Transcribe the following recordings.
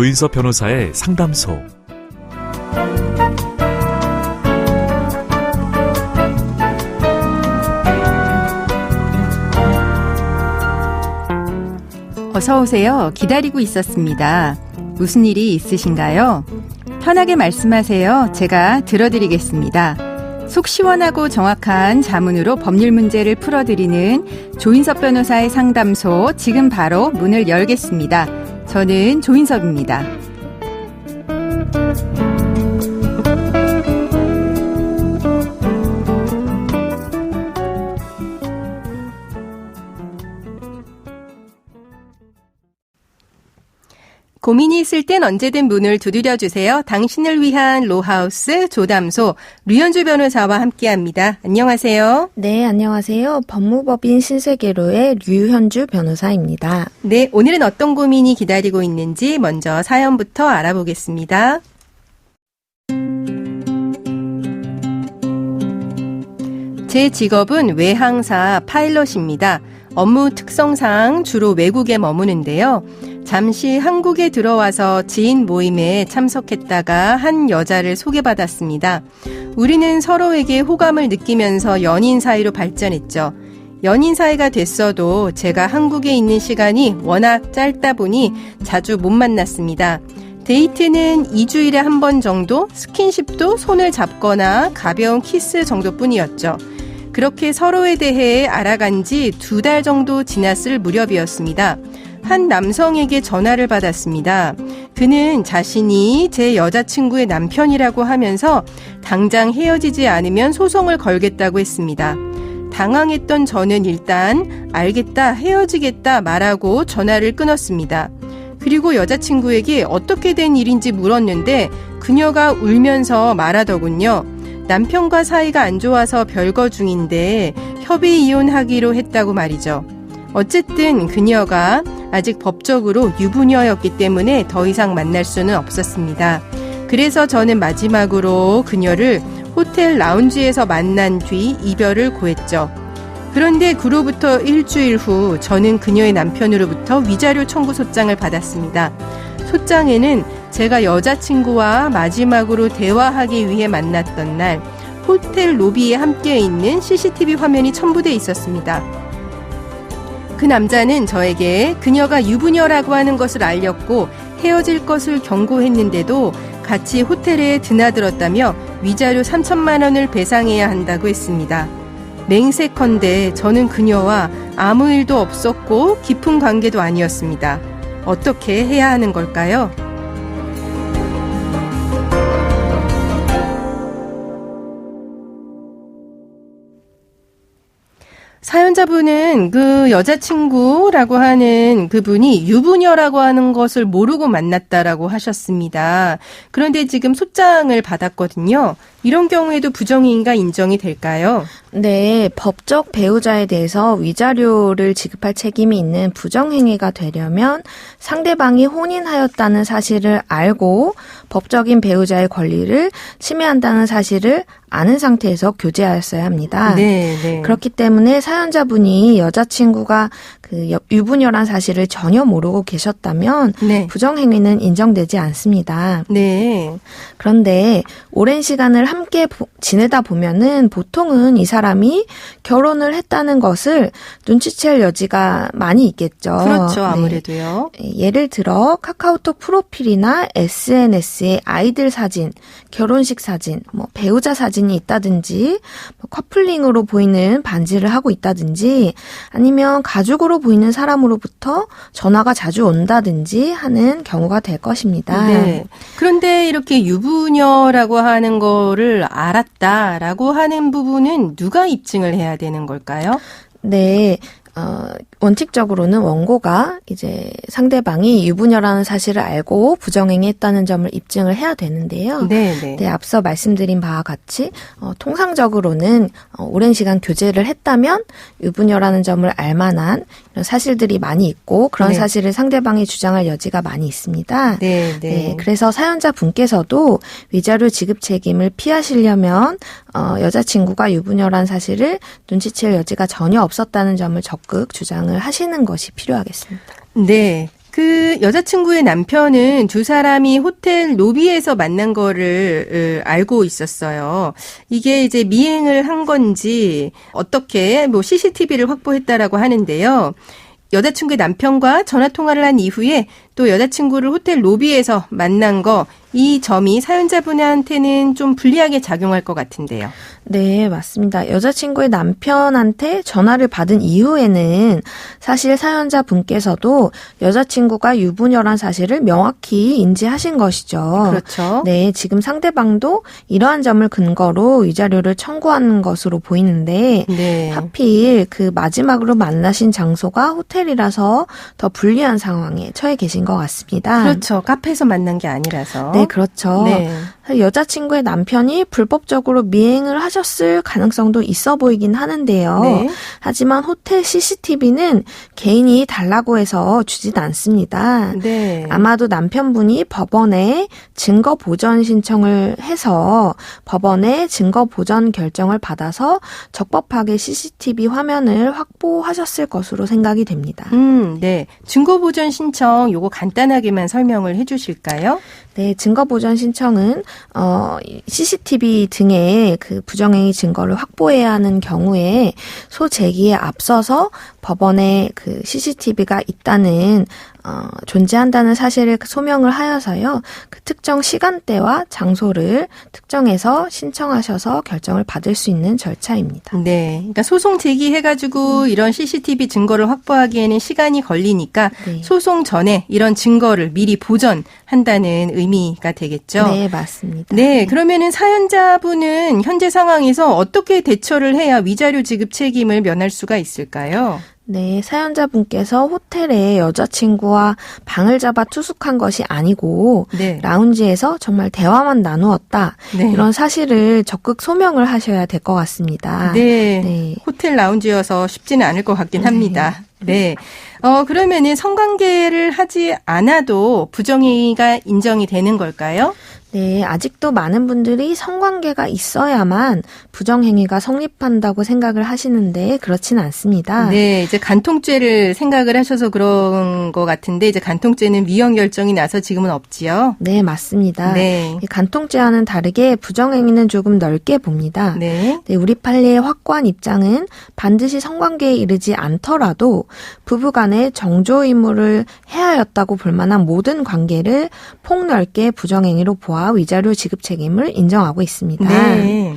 조인섭 변호사의 상담소. 어서 오세요. 기다리고 있었습니다. 무슨 일이 있으신가요? 편하게 말씀하세요. 제가 들어드리겠습니다. 속 시원하고 정확한 자문으로 법률 문제를 풀어드리는 조인섭 변호사의 상담소, 지금 바로 문을 열겠습니다. 저는 조인섭입니다. 고민이 있을 땐 언제든 문을 두드려주세요. 당신을 위한 로하우스 조담소 류현주 변호사와 함께합니다. 안녕하세요. 네, 안녕하세요. 법무법인 신세계로의 류현주 변호사입니다. 네, 오늘은 어떤 고민이 기다리고 있는지 먼저 사연부터 알아보겠습니다. 제 직업은 외항사 파일럿입니다. 업무 특성상 주로 외국에 머무는데요. 잠시 한국에 들어와서 지인 모임에 참석했다가 한 여자를 소개받았습니다. 우리는 서로에게 호감을 느끼면서 연인 사이로 발전했죠. 연인 사이가 됐어도 제가 한국에 있는 시간이 워낙 짧다 보니 자주 못 만났습니다. 데이트는 2주일에 한 번 정도, 스킨십도 손을 잡거나 가벼운 키스 정도뿐이었죠. 그렇게 서로에 대해 알아간 지 2달 정도 지났을 무렵이었습니다. 한 남성에게 전화를 받았습니다. 그는 자신이 제 여자친구의 남편이라고 하면서 당장 헤어지지 않으면 소송을 걸겠다고 했습니다. 당황했던 저는 일단 알겠다, 헤어지겠다 말하고 전화를 끊었습니다. 그리고 여자친구에게 어떻게 된 일인지 물었는데 그녀가 울면서 말하더군요. 남편과 사이가 안 좋아서 별거 중인데 협의 이혼하기로 했다고 말이죠. 어쨌든 그녀가 아직 법적으로 유부녀였기 때문에 더 이상 만날 수는 없었습니다. 그래서 저는 마지막으로 그녀를 호텔 라운지에서 만난 뒤 이별을 고했죠. 그런데 그로부터 일주일 후 저는 그녀의 남편으로부터 위자료 청구 소장을 받았습니다. 소장에는 제가 여자친구와 마지막으로 대화하기 위해 만났던 날 호텔 로비에 함께 있는 CCTV 화면이 첨부돼 있었습니다. 그 남자는 저에게 그녀가 유부녀라고 하는 것을 알렸고 헤어질 것을 경고했는데도 같이 호텔에 드나들었다며 위자료 3천만 원을 배상해야 한다고 했습니다. 맹세컨대 저는 그녀와 아무 일도 없었고 깊은 관계도 아니었습니다. 어떻게 해야 하는 걸까요? 사연자분은 그 여자친구라고 하는 그분이 유부녀라고 하는 것을 모르고 만났다라고 하셨습니다. 그런데 지금 소장을 받았거든요. 이런 경우에도 부정행위가 인정이 될까요? 네, 법적 배우자에 대해서 위자료를 지급할 책임이 있는 부정행위가 되려면 상대방이 혼인하였다는 사실을 알고 법적인 배우자의 권리를 침해한다는 사실을 아는 상태에서 교제하였어야 합니다. 네. 그렇기 때문에 사연자분이 여자친구가 그 유부녀란 사실을 전혀 모르고 계셨다면 네. 부정행위는 인정되지 않습니다. 네. 그런데 오랜 시간을 함께 지내다 보면은 보통은 이 사람이 결혼을 했다는 것을 눈치챌 여지가 많이 있겠죠. 그렇죠. 아무래도요. 네. 예를 들어 카카오톡 프로필이나 SNS에 아이들 사진, 결혼식 사진, 배우자 사진이 있다든지 커플링으로 보이는 반지를 하고 있다든지 아니면 가족으로 보이는 사람으로부터 전화가 자주 온다든지 하는 경우가 될 것입니다. 네. 그런데 이렇게 유부녀라고 하는 거를 알았다라고 하는 부분은 누가 입증을 해야 되는 걸까요? 네. 원칙적으로는 원고가 이제 상대방이 유부녀라는 사실을 알고 부정행위했다는 점을 입증을 해야 되는데요. 네. 네, 앞서 말씀드린 바와 같이 통상적으로는 오랜 시간 교제를 했다면 유부녀라는 점을 알 만한 이런 사실들이 많이 있고 그런 네. 사실을 상대방이 주장할 여지가 많이 있습니다. 네. 그래서 사연자 분께서도 위자료 지급 책임을 피하시려면 여자친구가 유부녀라는 사실을 눈치챌 여지가 전혀 없었다는 점을 적극 주장을 하시는 것이 필요하겠습니다. 네. 그 여자친구의 남편은 두 사람이 호텔 로비에서 만난 거를 알고 있었어요. 이게 이제 미행을 한 건지 어떻게 뭐 CCTV를 확보했다라고 하는데요. 여자친구의 남편과 전화 통화를 한 이후에 또 여자친구를 호텔 로비에서 만난 거, 이 점이 사연자분한테는 좀 불리하게 작용할 것 같은데요. 네, 맞습니다. 여자친구의 남편한테 전화를 받은 이후에는 사실 사연자분께서도 여자친구가 유부녀란 사실을 명확히 인지하신 것이죠. 그렇죠. 네, 지금 상대방도 이러한 점을 근거로 위자료를 청구하는 것으로 보이는데 네. 하필 그 마지막으로 만나신 장소가 호텔이라서 더 불리한 상황에 처해 계신 것 같습니다. 그렇죠. 카페에서 만난 게 아니라서. 네, 그렇죠. 네. 여자친구의 남편이 불법적으로 미행을 하셨을 가능성도 있어 보이긴 하는데요. 네. 하지만 호텔 CCTV는 개인이 달라고 해서 주진 않습니다. 네. 아마도 남편분이 법원에 증거 보전 신청을 해서 법원에 증거 보전 결정을 받아서 적법하게 CCTV 화면을 확보하셨을 것으로 생각이 됩니다. 네. 증거보전 신청 요거 간단하게만 설명을 해 주실까요? 네, 증거 보전 신청은 CCTV 등의 그 부정행위 증거를 확보해야 하는 경우에 소제기에 앞서서 법원에 그 CCTV가 있다는 존재한다는 사실을 소명을 하여서요. 그 특정 시간대와 장소를 특정해서 신청하셔서 결정을 받을 수 있는 절차입니다. 네. 그러니까 소송 제기해가지고 이런 CCTV 증거를 확보하기에는 시간이 걸리니까 네. 소송 전에 이런 증거를 미리 보전한다는 의미가 되겠죠. 네, 맞습니다. 네. 그러면은 사연자분은 현재 상황에서 어떻게 대처를 해야 위자료 지급 책임을 면할 수가 있을까요? 네, 사연자분께서 호텔에 여자친구와 방을 잡아 투숙한 것이 아니고 네. 라운지에서 정말 대화만 나누었다. 네. 이런 사실을 적극 소명을 하셔야 될 것 같습니다. 네. 네. 호텔 라운지여서 쉽지는 않을 것 같긴 합니다. 네. 그러면은 성관계를 하지 않아도 부정행위가 인정이 되는 걸까요? 네, 아직도 많은 분들이 성관계가 있어야만 부정행위가 성립한다고 생각을 하시는데 그렇진 않습니다. 네, 이제 간통죄를 생각을 하셔서 그런 것 같은데 이제 간통죄는 위헌 결정이 나서 지금은 없지요. 네, 맞습니다. 네. 이 간통죄와는 다르게 부정행위는 조금 넓게 봅니다. 네. 네, 우리 판례의 확고한 입장은 반드시 성관계에 이르지 않더라도 부부간의 정조 의무를 해하였다고 볼 만한 모든 관계를 폭넓게 부정행위로 보아 위자료 지급 책임을 인정하고 있습니다. 네.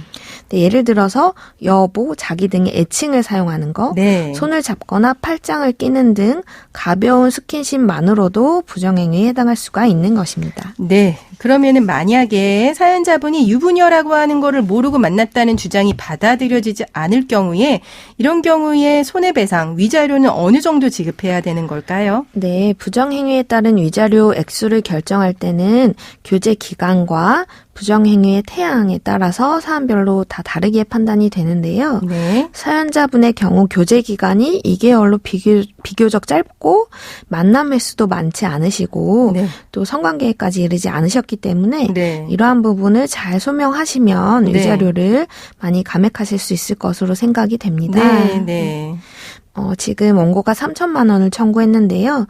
네, 예를 들어서 여보, 자기 등의 애칭을 사용하는 거, 네. 손을 잡거나 팔짱을 끼는 등 가벼운 스킨십만으로도 부정행위에 해당할 수가 있는 것입니다. 네. 그러면은 만약에 사연자분이 유부녀라고 하는 거를 모르고 만났다는 주장이 받아들여지지 않을 경우에 이런 경우에 손해배상, 위자료는 어느 정도 지급해야 되는 걸까요? 네, 부정행위에 따른 위자료 액수를 결정할 때는 교제 기간과 부정행위의 태양에 따라서 사안별로 다 다르게 판단이 되는데요. 네. 사연자분의 경우 교제 기간이 2개월로 비교적 짧고 만남 횟수도 많지 않으시고 네. 또 성관계까지 이르지 않으셨기 때문에 네. 이러한 부분을 잘 소명하시면 네. 위자료를 많이 감액하실 수 있을 것으로 생각이 됩니다. 네. 네. 지금 원고가 3천만 원을 청구했는데요.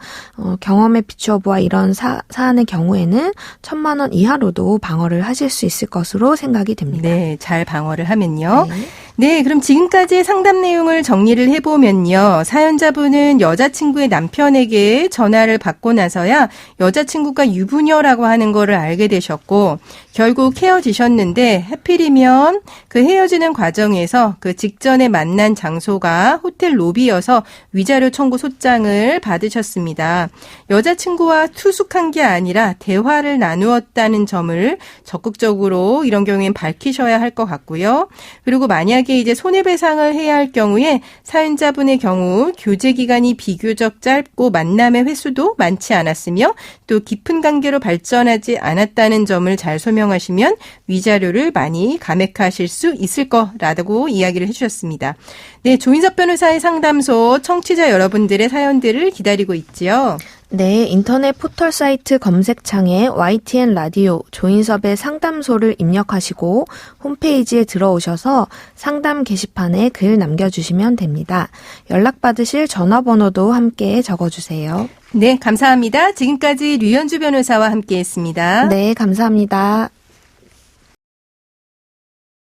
경험에 비추어 보아 이런 사안의 경우에는 1,000만 원 이하로도 방어를 하실 수 있을 것으로 생각이 됩니다. 네, 잘 방어를 하면요. 네. 네, 그럼 지금까지의 상담 내용을 정리를 해보면요. 사연자분은 여자친구의 남편에게 전화를 받고 나서야 여자친구가 유부녀라고 하는 거를 알게 되셨고 결국 헤어지셨는데 하필이면 그 헤어지는 과정에서 그 직전에 만난 장소가 호텔 로비여서 위자료 청구 소장을 받으셨습니다. 여자친구와 투숙한 게 아니라 대화를 나누었다는 점을 적극적으로 이런 경우엔 밝히셔야 할 것 같고요. 그리고 만약에 이제 손해배상을 해야 할 경우에 사연자분의 경우 교제 기간이 비교적 짧고 만남의 횟수도 많지 않았으며 또 깊은 관계로 발전하지 않았다는 점을 잘 소명하시면 위자료를 많이 감액하실 수 있을 거라고 이야기를 해주셨습니다. 네, 조인석 변호사의 상담소 청취자 여러분들의 사연들을 기다리고 있지요. 네, 인터넷 포털 사이트 검색창에 YTN 라디오 조인섭의 상담소를 입력하시고 홈페이지에 들어오셔서 상담 게시판에 글 남겨주시면 됩니다. 연락받으실 전화번호도 함께 적어주세요. 네, 감사합니다. 지금까지 류현주 변호사와 함께했습니다. 네, 감사합니다.